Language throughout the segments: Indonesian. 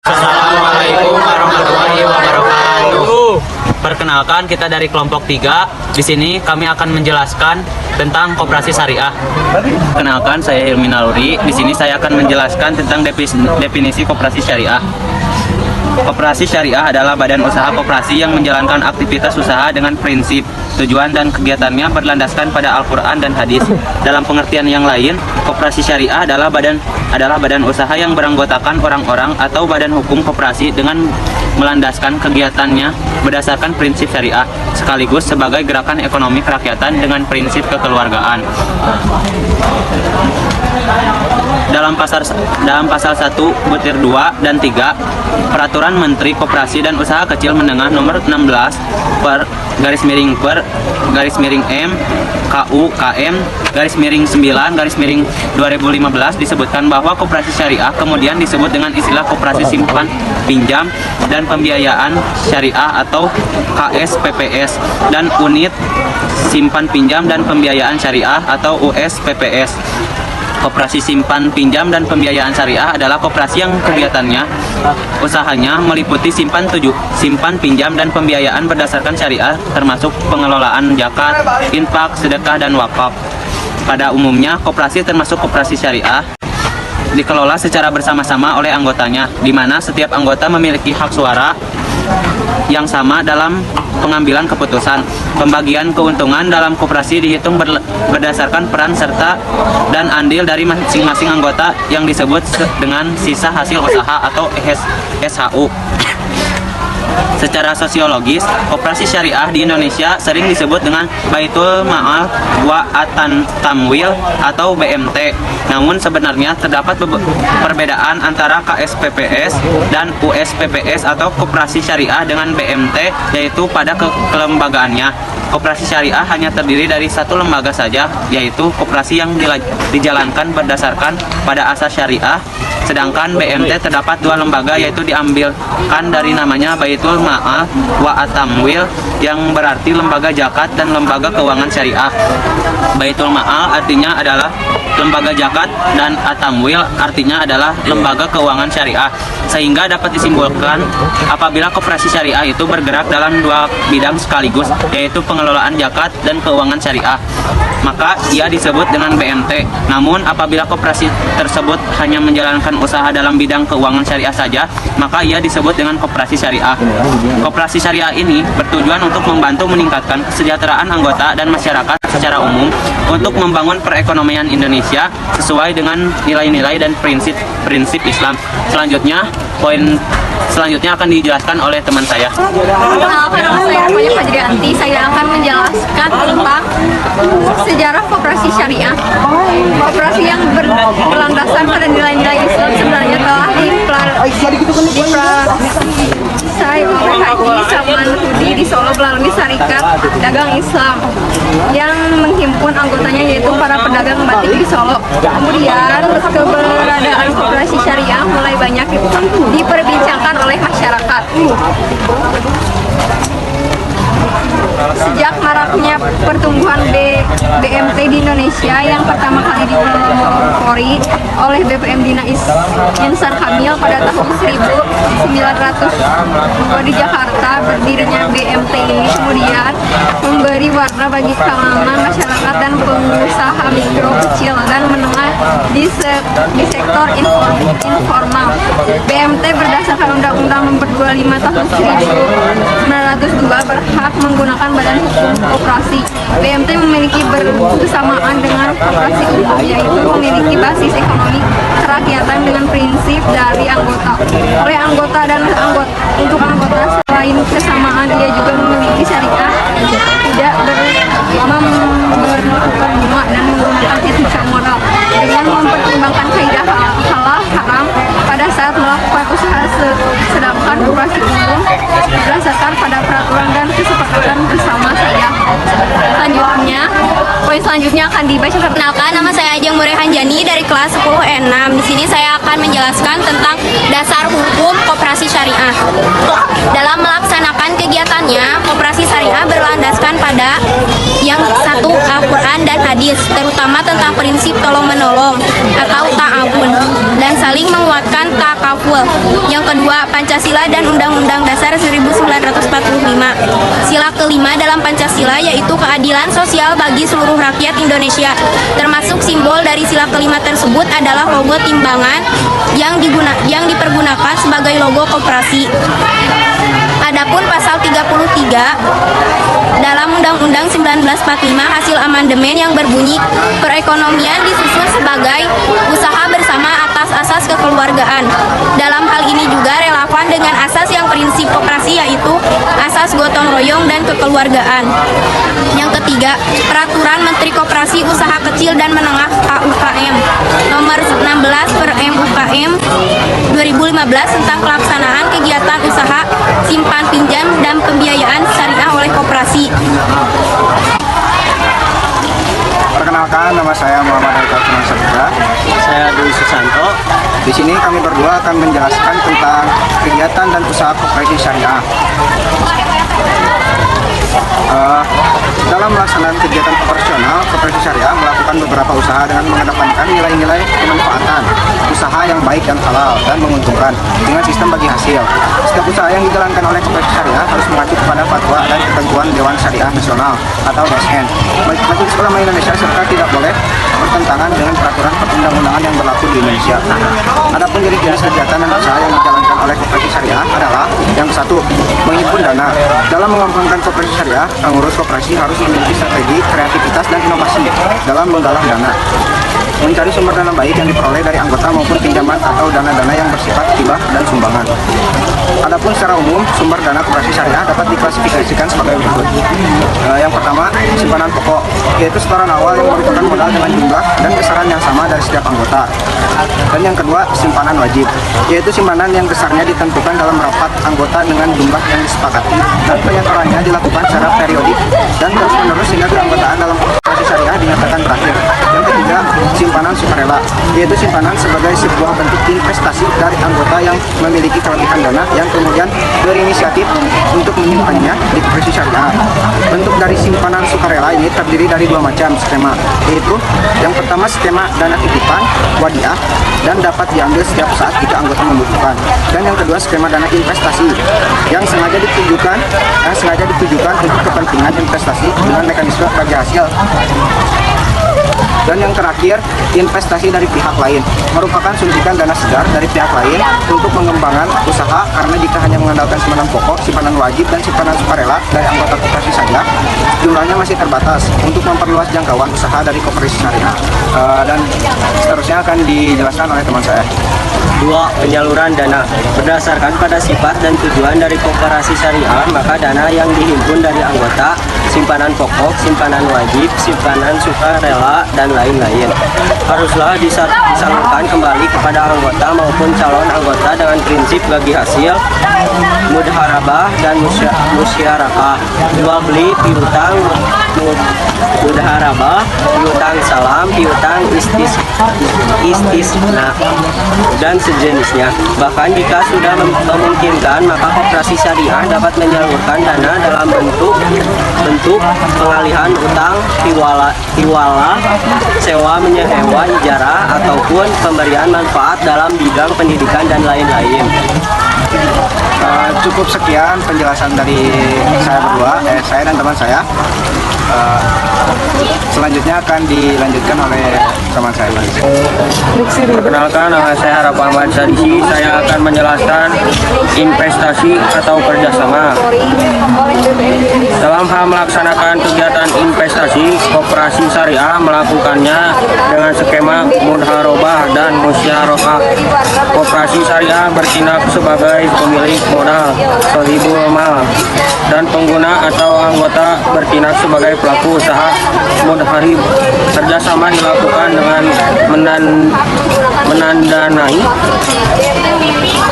Assalamualaikum warahmatullahi wabarakatuh. Perkenalkan, kita dari kelompok 3. Di sini kami akan menjelaskan tentang koperasi syariah. Perkenalkan, saya Hilmi Naluri. Di sini saya akan menjelaskan tentang definisi koperasi syariah. Koperasi syariah adalah badan usaha koperasi yang menjalankan aktivitas usaha dengan prinsip, tujuan, dan kegiatannya berlandaskan pada Al-Quran dan hadis. Dalam pengertian yang lain, koperasi syariah adalah badan usaha yang beranggotakan orang-orang atau badan hukum koperasi dengan melandaskan kegiatannya berdasarkan prinsip syariah, sekaligus sebagai gerakan ekonomi kerakyatan dengan prinsip kekeluargaan. Dalam pasal 1 butir 2 dan 3 Peraturan Menteri Koperasi dan Usaha Kecil Menengah nomor 16 /M KU KM /9/2015 disebutkan bahwa koperasi syariah kemudian disebut dengan istilah koperasi simpan pinjam dan pembiayaan syariah atau KSPPS dan unit simpan pinjam dan pembiayaan syariah atau USPPS. Koperasi simpan pinjam dan pembiayaan syariah adalah koperasi yang kegiatannya usahanya meliputi simpan pinjam dan pembiayaan berdasarkan syariah, termasuk pengelolaan zakat, infak, sedekah, dan wakaf. Pada umumnya, koperasi termasuk koperasi syariah dikelola secara bersama-sama oleh anggotanya, di mana setiap anggota memiliki hak suara yang sama dalam pengambilan keputusan. Pembagian keuntungan dalam koperasi dihitung berdasarkan peran serta dan andil dari masing-masing anggota yang disebut dengan sisa hasil usaha atau SHU. Secara sosiologis, koperasi syariah di Indonesia sering disebut dengan Baitul Ma'al wa At-Tamwil atau BMT. Namun sebenarnya terdapat perbedaan antara KSPPS dan USPPS atau koperasi syariah dengan BMT, yaitu pada kelembagaannya. Koperasi syariah hanya terdiri dari satu lembaga saja, yaitu koperasi yang dijalankan berdasarkan pada asas syariah. Sedangkan BMT terdapat dua lembaga, yaitu diambilkan dari namanya Baitul Ma'al wa At-Tamwil yang berarti lembaga zakat dan lembaga keuangan syariah. Baitul Ma'al artinya adalah lembaga zakat dan At-Tamwil artinya adalah lembaga keuangan syariah. Sehingga dapat disimpulkan apabila koperasi syariah itu bergerak dalam dua bidang sekaligus, yaitu pengelolaan zakat dan keuangan syariah, maka ia disebut dengan BMT. Namun apabila koperasi tersebut hanya menjalankan usaha dalam bidang keuangan syariah saja, maka ia disebut dengan koperasi syariah. Koperasi syariah ini bertujuan untuk membantu meningkatkan kesejahteraan anggota dan masyarakat secara umum untuk membangun perekonomian Indonesia sesuai dengan nilai-nilai dan prinsip Islam. Poin selanjutnya akan dijelaskan oleh teman saya. Perkenalkan, nama saya Rupanya Fajrianti. Saya akan menjelaskan tentang sejarah koperasi syariah. Koperasi yang berlandaskan pada nilai-nilai Islam sebenarnya telah dipelajari oleh Haji Salman Hudi di Solo melalui Syarikat Dagang Islam yang menghimpun anggotanya, yaitu para pedagang batik di Solo. Kemudian keberadaan koperasi syariah mulai banyak diperbincangkan oleh masyarakat. Sejak maraknya pertumbuhan BMT di Indonesia yang pertama kali dipelopori oleh BPM Dina Insar Kamil pada tahun 1902 di Jakarta, berdirinya BMT ini kemudian memberi warna bagi kalangan masyarakat dan pengusaha mikro, kecil, dan menengah di sektor informal. BMT berdasarkan Undang-Undang Nomor 25 Tahun 1902 berhak menggunakan badan hukum koperasi. BMT memiliki bersamaan dengan koperasi umum, yaitu memiliki basis ekonomi kerakyatan dengan prinsip dari anggota. Oleh anggota dan untuk anggota, selain kesamaan, ia juga memiliki syariah, tidak berbuat dan menggunakan etika moral dengan mempertimbangkan kaidah halal haram pada saat melakukan usaha, sedangkan koperasi umum berdasarkan pada peraturan dan kesepakatan bersama saja. Poin selanjutnya akan dibaca. Perkenalkan, nama saya Ajeng Murehan Jani dari kelas 10E6. Di sini saya akan menjelaskan tentang dasar hukum koperasi syariah. Dalam melaksanakan kegiatannya, koperasi syariah berlandaskan pada yang satu, Al-Quran dan hadis. ideologis, terutama tentang prinsip tolong-menolong atau ta'awun, dan saling menguatkan takaful. Yang kedua, Pancasila dan Undang-Undang Dasar 1945. Sila kelima dalam Pancasila yaitu keadilan sosial bagi seluruh rakyat Indonesia. Termasuk simbol dari sila kelima tersebut adalah logo timbangan yang dipergunakan sebagai logo koperasi. Adapun pasal 33 dalam Undang-Undang 1945 hasil amandemen yang berbunyi perekonomian disusun sebagai usaha bersama atas asas kekeluargaan. Dalam hal ini juga relevan dengan asas yang prinsip koperasi yaitu asas gotong royong dan kekeluargaan. Yang ketiga, Peraturan Menteri Koperasi Usaha Kecil dan Menengah KUKM nomor 16 per MUKM 2015 tentang pelaksanaan kegiatan usaha simpan pinjam dan pembiayaan syariah oleh koperasi. Perkenalkan, nama saya Muhammad Haikal Sabda. Saya Dwi Susanto. Di sini kami berdua akan menjelaskan tentang kegiatan dan usaha koperasi syariah. Dalam melaksanakan kegiatan operasional, koperasi syariah melakukan beberapa usaha dengan mengedepankan nilai-nilai kemanfaatan, usaha yang baik dan halal dan menguntungkan dengan sistem bagi hasil. Setiap usaha yang dijalankan oleh koperasi syariah harus mengacu kepada fatwa dan ketentuan Dewan Syariah Nasional atau DSN, Majelis Ulama Indonesia, serta tidak boleh bertentangan dengan peraturan perundang-undangan yang berlaku di Indonesia. Adapun jenis-jenis kegiatan dan usaha yang dijalankan oleh koperasi syariah adalah yang satu, menghimpun dana. Dalam mengembangkan koperasi syariah, pengurus koperasi harus memiliki strategi, kreativitas, dan inovasi dalam menggalang dana. Mencari sumber dana baik yang diperoleh dari anggota maupun pinjaman atau dana-dana yang bersifat hibah dan sumbangan. Adapun secara umum, sumber dana koperasi syariah dapat diklasifikasikan sebagai berikut. Yang pertama, simpanan pokok, yaitu setoran awal yang merupakan modal dengan jumlah dan besaran yang sama dari setiap anggota. Dan yang kedua, simpanan wajib, yaitu simpanan yang besarnya ditentukan dalam rapat anggota dengan jumlah yang disepakati dan penyetorannya dilakukan secara periodik dan terus-menerus sehingga keanggotaan dalam koperasi syariah dinyatakan berakhir. Yang ketiga, simpanan sukarela, yaitu simpanan sebagai sebuah bentuk investasi dari anggota yang memiliki kelebihan dana yang kemudian berinisiatif untuk menyimpannya di koperasi syariah. Bentuk dari simpanan sukarela ini terdiri dari dua macam skema, yaitu yang pertama skema dana titipan wadiah dan dapat diambil setiap saat jika anggota membutuhkan, dan yang kedua skema dana investasi yang sengaja ditujukan untuk kepentingan investasi dengan mekanisme bagi hasil. Dan yang terakhir, investasi dari pihak lain merupakan suntikan dana segar dari pihak lain untuk mengembangkan usaha, karena jika hanya mengandalkan simpanan pokok, simpanan wajib, dan simpanan sukarela dari anggota koperasi saja, jumlahnya masih terbatas untuk memperluas jangkauan usaha dari koperasi syariah. Dan seterusnya akan dijelaskan oleh teman saya. 2. Penyaluran dana. Berdasarkan pada sifat dan tujuan dari koperasi syariah, maka dana yang dihimpun dari anggota, simpanan pokok, simpanan wajib, simpanan sukarela, dan lain-lain haruslah disalurkan kembali kepada anggota maupun calon anggota dengan prinsip bagi hasil, mudharabah, dan musyarakah. Jual beli, piutang, mudharabah, piutang salam, piutang istisna, dan sejenisnya. Bahkan jika sudah memungkinkan, maka koperasi syariah dapat menyalurkan dana dalam bentuk pengalihan utang, hiwala, sewa menyewa, ijarah, ataupun pemberian manfaat dalam bidang pendidikan dan lain-lain. Cukup sekian penjelasan dari saya berdua, saya dan teman saya. Selanjutnya akan dilanjutkan oleh teman saya. Perkenalkan, nama saya Harap Ahmad Sadisi. Saya akan menjelaskan investasi atau kerjasama. Dalam hal melaksanakan kegiatan investasi, koperasi syariah melakukannya dengan skema mudharabah dan musyarakah. Koperasi syariah bertindak sebagai pemilik modal, sahibul mal, dan pengguna atau anggota bertindak sebagai pelaku usaha mudharib. Kerjasama dilakukan dengan menandanai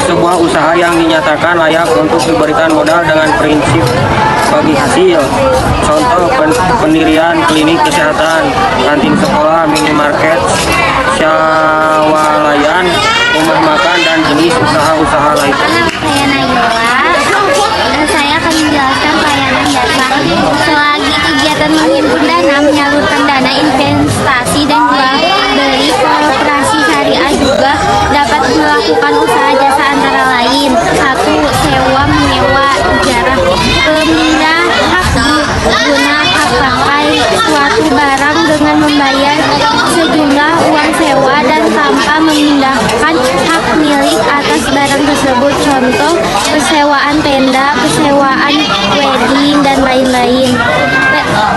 sebuah usaha yang dinyatakan layak untuk diberikan modal dengan prinsip bagi hasil. Contoh pendirian klinik kesehatan, kantin sekolah, minimarket, syawalayan, rumah makan, dan jenis usaha-usaha lain. Saya Naila, saya akan menjelaskan pelayanan dasar. Selagi kegiatan menghimpun dana, menyalurkan dana melakukan usaha jasa antara lain: 1. Sewa menyewa ijarah, pemindah hak guna hak pakai suatu barang dengan membayar sejumlah uang sewa dan tanpa memindahkan hak milik atas barang tersebut. Contoh, persewaan tenda, persewaan wedding, dan lain-lain.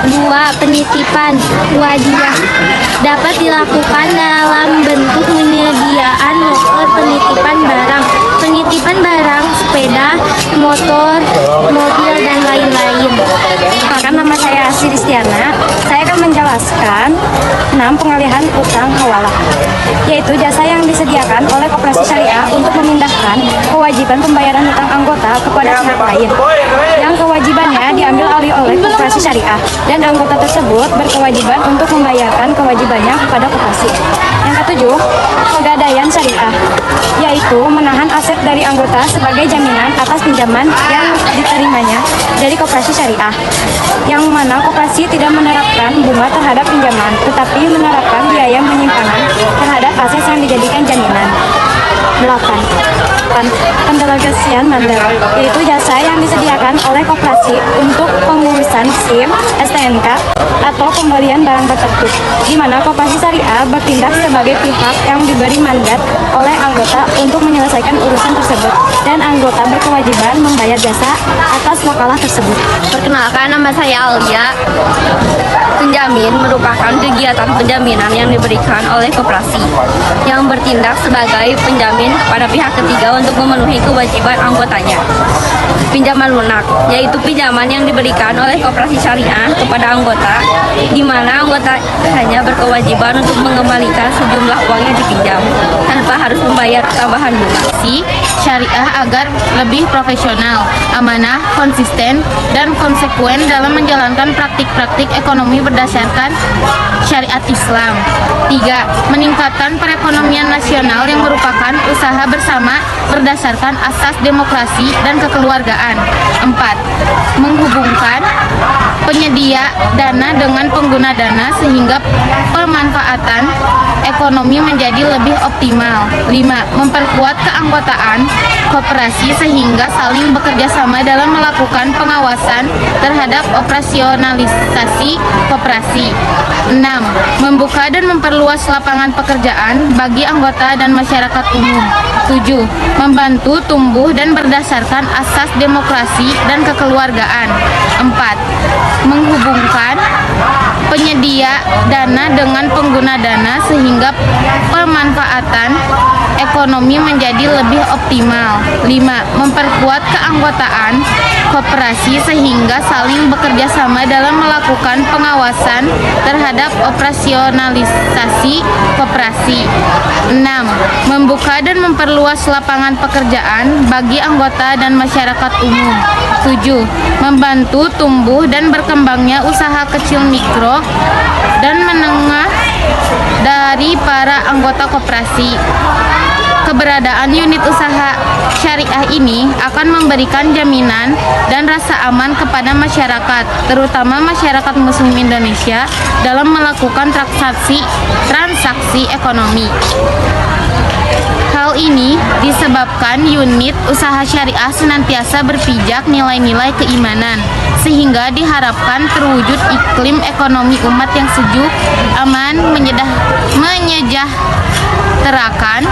2. Penitipan wadiah dapat dilakukan dalam bentuk penyediaan loker penitipan barang, penitipan barang, sepeda, motor, mobil, dan lain-lain. Perkenalkan, nama saya Asri Ristiana. Saya akan menjelaskan 6 pengalihan utang hawalah, yaitu jasa yang disediakan oleh koperasi syariah untuk memindahkan kewajiban pembayaran hutang anggota kepada pihak lain yang kewajibannya diambil alih oleh koperasi syariah, dan anggota tersebut berkewajiban untuk membayarkan kewajibannya kepada koperasi. Yang ketujuh, pegadaian syariah, yaitu menahan aset dari anggota sebagai jaminan atas pinjaman yang diterimanya dari koperasi syariah, yang mana koperasi tidak menerapkan bunga terhadap pinjaman, tetapi menerapkan biaya penyimpanan terhadap aset yang dijadikan jaminan. 8. Pendelegasian mandat, yaitu jasa yang disediakan oleh koperasi untuk pengurusan SIM, STNK, atau pembelian barang tertentu, di mana koperasi syariah bertindak sebagai pihak yang diberi mandat oleh anggota untuk menyelesaikan urusan tersebut, dan anggota berkewajiban membayar jasa atas wakalah tersebut. Perkenalkan, nama saya Alia. Penjamin merupakan kegiatan penjaminan yang diberikan oleh koperasi yang bertindak sebagai penjamin kepada pihak ketiga untuk memenuhi kewajiban anggotanya. Pinjaman lunak, yaitu pinjaman yang diberikan oleh koperasi syariah kepada anggota, di mana anggota hanya berkewajiban untuk mengembalikan sejumlah uang yang dipinjam tanpa harus membayar tambahan bunga. Syariah agar lebih profesional, amanah, konsisten, dan konsekuen dalam menjalankan praktik-praktik ekonomi berdasarkan syariat Islam. 3. Meningkatkan perekonomian nasional yang merupakan usaha bersama berdasarkan asas demokrasi dan kekeluargaan. 4. Menghubungkan penyedia dana dengan pengguna dana sehingga pemanfaatan ekonomi menjadi lebih optimal. 5. Memperkuat keanggotaan koperasi sehingga saling bekerja sama dalam melakukan pengawasan terhadap operasionalisasi koperasi. 6. Membuka dan memperluas lapangan pekerjaan bagi anggota dan masyarakat umum. 7. Membantu tumbuh dan berdasarkan asas demokrasi dan kekeluargaan. 4. Menghubungkan penyedia dana dengan pengguna dana sehingga pemanfaatan ekonomi menjadi lebih optimal. 5. Memperkuat keanggotaan koperasi sehingga saling bekerja sama dalam melakukan pengawasan terhadap operasionalisasi koperasi. 6. Membuka dan memperluas lapangan pekerjaan bagi anggota dan masyarakat umum. 7. Membantu tumbuh dan berkembangnya usaha kecil mikro dan menengah dari para anggota koperasi. Keberadaan unit usaha syariah ini akan memberikan jaminan dan rasa aman kepada masyarakat, terutama masyarakat Muslim Indonesia, dalam melakukan transaksi ekonomi. Hal ini disebabkan unit usaha syariah senantiasa berpijak nilai-nilai keimanan, sehingga diharapkan terwujud iklim ekonomi umat yang sejuk, aman, menyejahterakan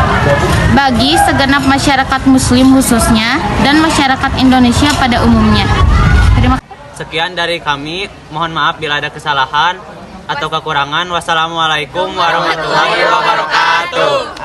bagi segenap masyarakat Muslim khususnya dan masyarakat Indonesia pada umumnya. Terima kasih. Sekian dari kami, mohon maaf bila ada kesalahan atau kekurangan. Wassalamualaikum warahmatullahi wabarakatuh.